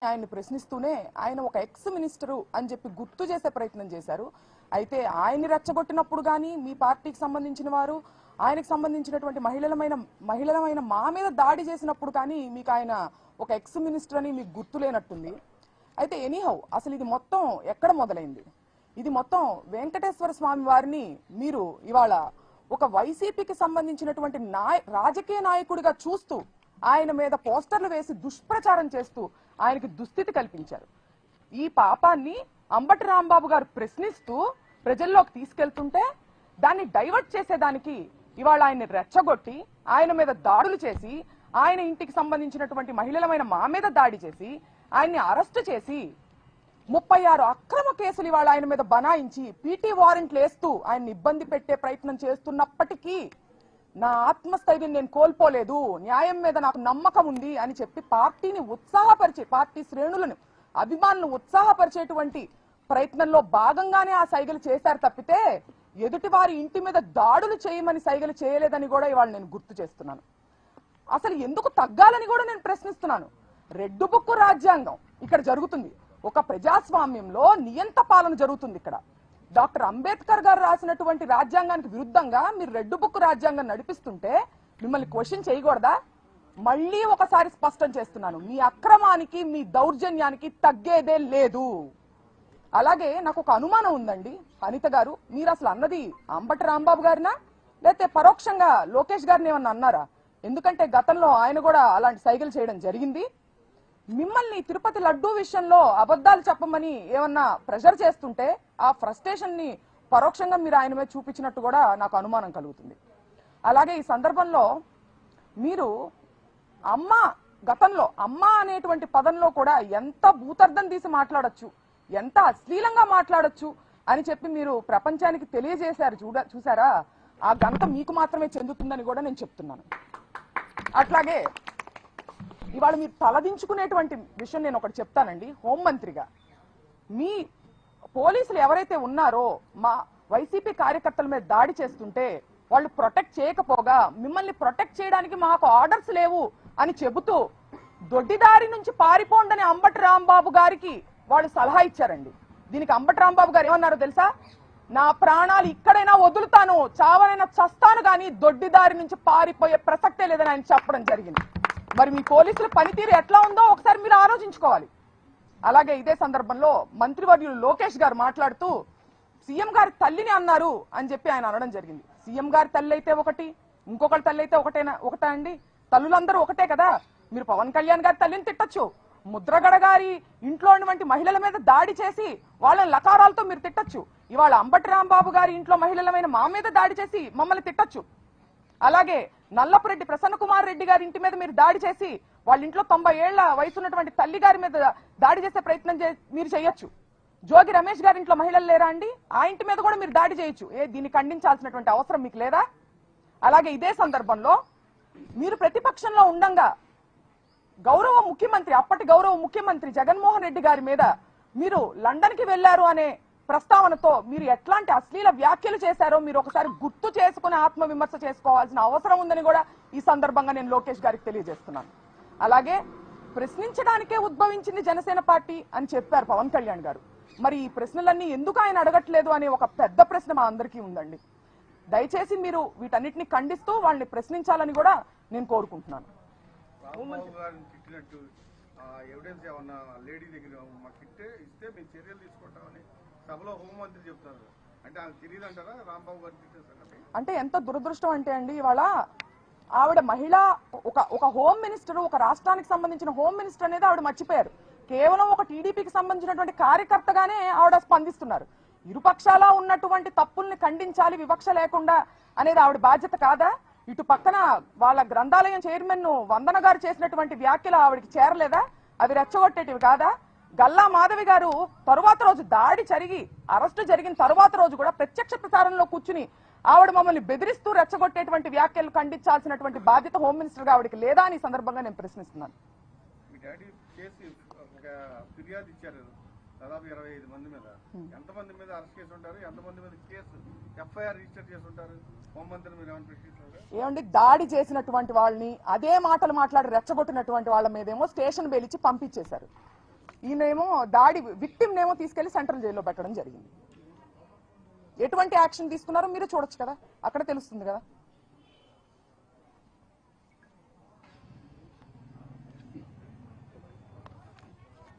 ఆయన్ని ప్రశ్నిస్తూనే ఆయన ఒక ఎక్స్ మినిస్టరు అని చెప్పి గుర్తు చేసే ప్రయత్నం చేశారు. అయితే ఆయన్ని రెచ్చగొట్టినప్పుడు కానీ మీ పార్టీకి సంబంధించిన వారు ఆయనకు సంబంధించినటువంటి మహిళలమైన మా మీద దాడి చేసినప్పుడు కానీ మీకు ఆయన ఒక ఎక్స్ మినిస్టర్ అని మీకు గుర్తు లేనట్టుంది. అయితే ఎనీహౌ అసలు ఇది మొత్తం ఎక్కడ మొదలైంది? ఇది మొత్తం వెంకటేశ్వర స్వామి వారిని మీరు ఇవాళ ఒక వైసీపీకి సంబంధించినటువంటి రాజకీయ నాయకుడిగా చూస్తూ ఆయన మీద పోస్టర్లు వేసి దుష్ప్రచారం చేస్తూ ఆయనకి దుస్థితి కల్పించారు. ఈ పాపాన్ని అంబటి రాంబాబు గారు ప్రశ్నిస్తూ ప్రజల్లోకి తీసుకెళ్తుంటే దాన్ని డైవర్ట్ చేసేదానికి ఇవాళ ఆయన్ని రెచ్చగొట్టి ఆయన మీద దాడులు చేసి ఆయన ఇంటికి సంబంధించినటువంటి మహిళలమైన మా మీద దాడి చేసి ఆయన్ని అరెస్టు చేసి 36 అక్రమ కేసులు ఇవాళ ఆయన మీద బనాయించి పీటీ వారెంట్లు వేస్తూ ఆయన్ని ఇబ్బంది పెట్టే ప్రయత్నం చేస్తున్నప్పటికీ నా ఆత్మస్థైర్యం నేను కోల్పోలేదు, న్యాయం మీద నాకు నమ్మకం ఉంది అని చెప్పి పార్టీని ఉత్సాహపరిచే పార్టీ శ్రేణులను అభిమానులను ఉత్సాహపరిచేటువంటి ప్రయత్నంలో భాగంగానే ఆ సైగలు చేశారు తప్పితే ఎదుటి వారి ఇంటి మీద దాడులు చేయమని సైగలు చేయలేదని కూడా ఇవాళ నేను గుర్తు చేస్తున్నాను. అసలు ఎందుకు తగ్గాలని కూడా నేను ప్రశ్నిస్తున్నాను. రెడ్ బుక్ రాజ్యాంగం ఇక్కడ జరుగుతుంది. ఒక ప్రజాస్వామ్యంలో నియంత పాలన జరుగుతుంది. ఇక్కడ డాక్టర్ అంబేద్కర్ గారు రాసినటువంటి రాజ్యాంగానికి విరుద్ధంగా మీరు రెడ్ బుక్ రాజ్యాంగం నడిపిస్తుంటే మిమ్మల్ని క్వశ్చన్ చేయకూడదా? మళ్ళీ ఒకసారి స్పష్టం చేస్తున్నాను, మీ అక్రమానికి మీ దౌర్జన్యానికి తగ్గేదే లేదు. అలాగే నాకు ఒక అనుమానం ఉందండి అనిత గారు, మీరు అసలు అన్నది అంబటి రాంబాబు గారినా లేకపోతే పరోక్షంగా లోకేష్ గారిని ఏమన్నా అన్నారా? ఎందుకంటే గతంలో ఆయన కూడా అలాంటి సైగలు చేయడం జరిగింది. మిమ్మల్ని తిరుపతి లడ్డూ విషయంలో అబద్ధాలు చెప్పమని ఏమన్నా ప్రెషర్ చేస్తుంటే ఆ ఫ్రస్ట్రేషన్ ని పరోక్షంగా మీరు ఆయన మీద చూపించినట్టు కూడా నాకు అనుమానం కలుగుతుంది. అలాగే ఈ సందర్భంలో మీరు గతంలో అమ్మ అనేటువంటి పదంలో కూడా ఎంత భూతర్థం తీసి మాట్లాడొచ్చు, ఎంత అశ్లీలంగా మాట్లాడొచ్చు అని చెప్పి మీరు ప్రపంచానికి తెలియజేశారు. చూసారా? ఆ ఘనత మీకు మాత్రమే చెందుతుందని కూడా నేను చెప్తున్నాను. అట్లాగే ఇవాళ మీరు తలదించుకునేటువంటి విషయం నేను ఒకటి చెప్తానండి. హోంమంత్రిగా మీ పోలీసులు ఎవరైతే ఉన్నారో మా వైసీపీ కార్యకర్తల మీద దాడి చేస్తుంటే వాళ్ళు ప్రొటెక్ట్ చేయకపోగా మిమ్మల్ని ప్రొటెక్ట్ చేయడానికి మాకు ఆర్డర్స్ లేవు అని చెబుతూ దొడ్డిదారి నుంచి పారిపోండని అంబటి రాంబాబు గారికి వాళ్ళు సలహా ఇచ్చారండి. దీనికి అంబటి రాంబాబు గారు ఏమన్నారో తెలుసా? నా ప్రాణాలు ఇక్కడైనా వదులుతాను, చావనైనా చస్తాను, కానీ దొడ్డిదారి నుంచి పారిపోయే ప్రసక్తే లేదని ఆయన చెప్పడం జరిగింది. మరి మీ పోలీసుల పనితీరు ఎట్లా ఉందో ఒకసారి మీరు ఆలోచించుకోవాలి. అలాగే ఇదే సందర్భంలో మంత్రివర్యులు లోకేష్ గారు మాట్లాడుతూ సీఎం గారి తల్లిని అన్నారు అని చెప్పి ఆయన అనడం జరిగింది. సీఎం గారి తల్లి అయితే ఒకటి, ఇంకొకరి తల్లి అయితే ఒకటే అండి? తల్లులందరూ ఒకటే కదా. మీరు పవన్ కళ్యాణ్ గారి తల్లిని తిట్టొచ్చు, ముద్రగడ గారి ఇంట్లో ఉన్నటువంటి మహిళల మీద దాడి చేసి వాళ్ళని లకారాలతో మీరు తిట్టొచ్చు. ఇవాళ అంబటి రాంబాబు గారి ఇంట్లో మహిళలమైన మా మీద దాడి చేసి మమ్మల్ని తిట్టొచ్చు. అలాగే నల్లపురెడ్డి ప్రసన్న కుమార్ రెడ్డి గారి ఇంటి మీద మీరు దాడి చేసి వాళ్ళ ఇంట్లో 90 ఏళ్ల వయసు ఉన్నటువంటి తల్లి గారి మీద దాడి చేసే ప్రయత్నం మీరు చేయొచ్చు. జోగి రమేష్ గారి ఇంట్లో మహిళలు లేరా అండి? ఆ ఇంటి మీద కూడా మీరు దాడి చేయొచ్చు. దీన్ని ఖండించాల్సినటువంటి అవసరం మీకు లేదా? అలాగే ఇదే సందర్భంలో మీరు ప్రతిపక్షంలో ఉండంగా అప్పటి గౌరవ ముఖ్యమంత్రి జగన్మోహన్ రెడ్డి గారి మీద మీరు లండన్ కి వెళ్లారు అనే ప్రస్తావనతో మీరు ఎట్లాంటి అశ్లీల వ్యాఖ్యలు చేశారో మీరు ఒకసారి గుర్తు చేసుకుని ఆత్మవిమర్శ చేసుకోవాల్సిన అవసరం ఉందని కూడా ఈ సందర్భంగా నేను లోకేష్ గారికి తెలియజేస్తున్నాను. అలాగే ప్రశ్నించడానికే ఉద్భవించింది జనసేన పార్టీ అని చెప్పారు పవన్ కళ్యాణ్ గారు. మరి ఈ ప్రశ్నలన్నీ ఎందుకు ఆయన అడగట్లేదు అనే ఒక పెద్ద ప్రశ్న మా అందరికీ ఉందండి. దయచేసి మీరు వీటన్నిటిని ఖండిస్తూ వాళ్ళని ప్రశ్నించాలని కూడా నేను కోరుకుంటున్నాను. అంటే ఎంత దురదృష్టం అంటే అండి, ఇవాళ ఆవిడ మహిళ ఒక హోమ్ మినిస్టర్, ఒక రాష్ట్రానికి సంబంధించిన హోమ్ మినిస్టర్ అనేది ఆవిడ మర్చిపోయారు. కేవలం ఒక టీడీపీకి సంబంధించినటువంటి కార్యకర్తగానే ఆవిడ స్పందిస్తున్నారు. ఇరుపక్షాల ఉన్నటువంటి తప్పుల్ని ఖండించాలి వివక్ష లేకుండా అనేది ఆవిడ బాధ్యత కాదా? ఇటు పక్కన వాళ్ళ గ్రంథాలయం చైర్మన్ వందన గారు చేసినటువంటి వ్యాఖ్యలు ఆవిడకి చేరలేదా? అవి రెచ్చగొట్టేటివి కాదా? గల్లా మాధవి గారు తరువాత రోజు దాడి జరిగి అరెస్టు జరిగిన తరువాత రోజు కూడా ప్రత్యక్ష ప్రసారంలో కూర్చుని ఆవిడ మమ్మల్ని బెదిరిస్తూ రెచ్చగొట్టేటువంటి వ్యాఖ్యలు ఖండించాల్సినటువంటి బాధ్యత హోమ్ మినిస్టర్ గా ఆవిడకి లేదా అని సందర్భంగా నేను ప్రశ్నిస్తున్నాను. దాదాపు 25 మంది మీద ఎంతమంది మీద అరెస్ట్ చేసి ఉంటారు, ఎంతమంది మీద కేసు ఎఫ్ఐఆర్ రిజిస్టర్ చేసి ఉంటారు? హోంమంత్రి మీరు ఏమైనా ప్రశ్నిస్తున్నారు? ఏమండి, దాడి చేసినటువంటి వాళ్ళని అదే మాటలు మాట్లాడి రెచ్చగొట్టినటువంటి వాళ్ళ మీదేమో స్టేషన్ బెయిల్ ఇచ్చి పంపించేశారు. ఈయనేమో దాడి విక్టిమ్ నేమో తీసుకెళ్లి సెంట్రల్ జైల్లో పెట్టడం జరిగింది. ఎటువంటి యాక్షన్ తీసుకున్నారో మీరు చూడొచ్చు కదా, అక్కడ తెలుస్తుంది కదా.